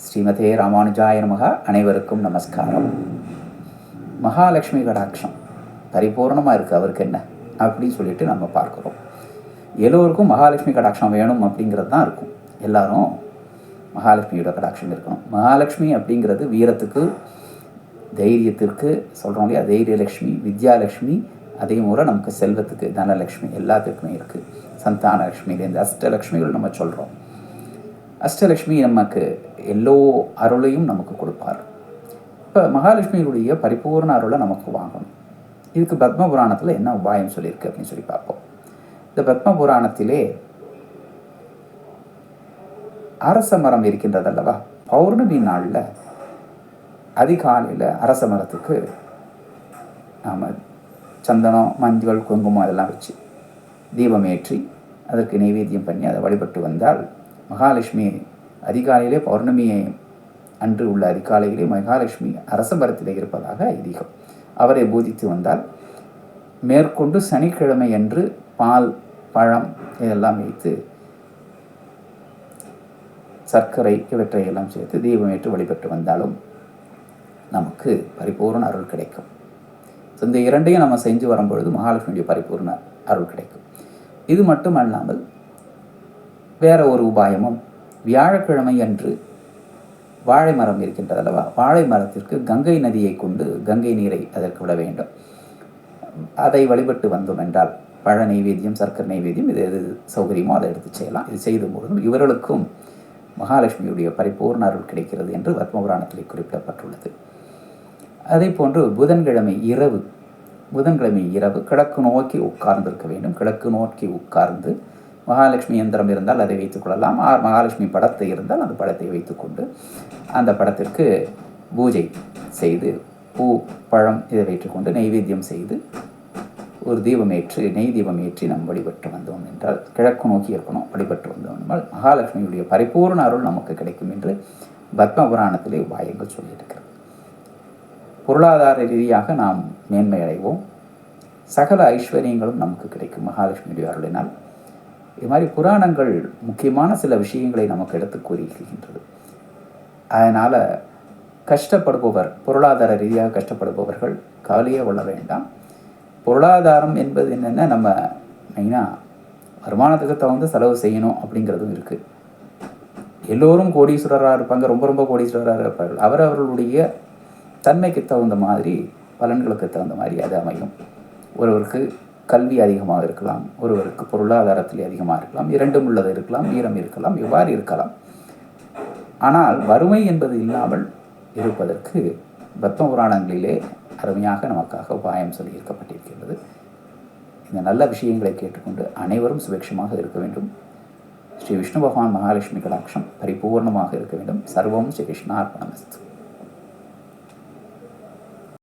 ஸ்ரீமதே ராமானுஜாய நமக. அனைவருக்கும் நமஸ்காரம். மகாலட்சுமி கடாட்சம் பரிபூர்ணமாக இருக்குது, அவருக்கு என்ன அப்படின்னு சொல்லிட்டு நம்ம பார்க்குறோம். எல்லோருக்கும் மகாலட்சுமி கடாட்சம் வேணும் அப்படிங்கிறது தான் இருக்கும். எல்லாரும் மகாலட்சுமியோட கடாட்சம் இருக்கணும். மகாலட்சுமி அப்படிங்கிறது வீரத்துக்கு, தைரியத்திற்கு சொல்கிறோம் இல்லையா, தைரியலட்சுமி, வித்யாலட்சுமி, அதே போல் நமக்கு செல்வத்துக்கு தனலட்சுமி எல்லாத்துக்குமே இருக்குது. சந்தானலட்சுமியிலேருந்து அஷ்டலட்சுமிகள் நம்ம சொல்கிறோம். அஷ்டலட்சுமி நமக்கு எல்லோ அருளையும் நமக்கு கொடுப்பார். இப்போ மகாலட்சுமியுடைய பரிபூர்ண அருளை நமக்கு வாங்கணும். இதுக்கு பத்ம புராணத்தில் என்ன உபாயம் சொல்லியிருக்கு அப்படின்னு சொல்லி பார்ப்போம். இந்த பத்ம புராணத்திலே அரச மரம் இருக்கின்றது அல்லவா, பௌர்ணமி நாளில் அதிகாலையில் அரச மரத்துக்கு நாம் சந்தனம், மஞ்சள், குங்குமம் அதெல்லாம் வச்சு தீபமேற்றி அதற்கு நைவேத்தியம் பண்ணி அதை வழிபட்டு வந்தால் மகாலட்சுமி அதிகாலையிலே, பௌர்ணமியை அன்று உள்ள அதிகாலையிலே மகாலட்சுமி அரச மரத்திலே இருப்பதாக ஐதீகம். அவரை பூஜித்து வந்தால் மேற்கொண்டு சனிக்கிழமை அன்று பால், பழம் இதெல்லாம் வைத்து சர்க்கரை இவற்றையெல்லாம் சேர்த்து தீபமேற்று வழிபட்டு வந்தாலும் நமக்கு பரிபூர்ண அருள் கிடைக்கும். இந்த இரண்டையும் நம்ம செஞ்சு வரும்பொழுது மகாலட்சுமியுடைய பரிபூர்ண அருள் கிடைக்கும். இது மட்டுமல்லாமல் வேற ஒரு உபாயமும், வியாழக்கிழமை அன்று வாழை மரம் இருக்கின்றது அல்லவா, வாழை மரத்திற்கு கங்கை நதியை கொண்டு கங்கை நீரை அதற்கு விட வேண்டும். அதை வழிபட்டு வந்தோம் என்றால் பழ நைவேத்தியம், சர்க்கரை நைவேத்தியம், இது எது சௌகரியமோ அதை எடுத்து செய்யலாம். இது செய்த பொழுதும் இவர்களுக்கும் மகாலட்சுமியுடைய பரிபூர்ண அருள் கிடைக்கிறது என்று பத்மபுராணத்தில் குறிப்பிடப்பட்டுள்ளது. அதே போன்று புதன்கிழமை இரவு கிழக்கு நோக்கி உட்கார்ந்திருக்க வேண்டும். கிழக்கு நோக்கி உட்கார்ந்து மகாலட்சுமி யந்திரம் இருந்தால் அதை வைத்துக்கொள்ளலாம். மகாலட்சுமி படத்தை இருந்தால் அந்த படத்தை வைத்துக்கொண்டு அந்த படத்திற்கு பூஜை செய்து பூ, பழம் இதை வைத்துக்கொண்டு நைவேத்தியம் செய்து ஒரு நெய் தீபம் ஏற்றி நாம் வழிபட்டு வந்தோம் என்றால், கிழக்கு நோக்கி இருக்கணும், வழிபட்டு வந்தோம் என்றால் மகாலட்சுமியுடைய பரிபூர்ண அருள் நமக்கு கிடைக்கும் என்று பத்ம புராணத்திலே உபாயங்கள் சொல்லியிருக்கிறது. பொருளாதார ரீதியாக நாம் மேன்மை அடைவோம். சகல ஐஸ்வர்யங்களும் நமக்கு கிடைக்கும் மகாலட்சுமியுடைய அருளினால். இது மாதிரி புராணங்கள் முக்கியமான சில விஷயங்களை நமக்கு எடுத்து கூறியிருக்கின்றது. அதனால் கஷ்டப்படுபவர், பொருளாதார ரீதியாக கஷ்டப்படுபவர்கள் கவலையே கொள்ள வேண்டாம். பொருளாதாரம் என்பது என்னென்னா, நம்ம மெயினாக வருமானத்துக்கு தகுந்த செலவு செய்யணும் அப்படிங்கிறதும் இருக்குது. எல்லோரும் கோடீஸ்வரராக இருப்பாங்க, ரொம்ப கோடீஸ்வரராக இருப்பார்கள். அவரவர்களுடைய தன்மைக்கு தகுந்த மாதிரி, பலன்களுக்கு தகுந்த மாதிரி அது அமையும். ஒருவருக்கு கல்வி அதிகமாக இருக்கலாம், ஒருவருக்கு பொருளாதாரத்தில் அதிகமாக இருக்கலாம், இரண்டும் உள்ளது இருக்கலாம், வீரம் இருக்கலாம், இவ்வாறு இருக்கலாம். ஆனால் வறுமை என்பது இல்லாமல் இருப்பதற்கு பத்ம புராணங்களிலே அருமையாக நமக்காக உபாயம் சொல்லியிருக்கப்பட்டிருக்கிறது. இந்த நல்ல விஷயங்களை கேட்டுக்கொண்டு அனைவரும் சுபிக்ஷமாக இருக்க வேண்டும். ஸ்ரீ விஷ்ணு பகவான் மகாலட்சுமி கடாட்சம் பரிபூர்ணமாக இருக்க வேண்டும். சர்வம் ஸ்ரீ கிருஷ்ணார்ப்பணமஸ்து.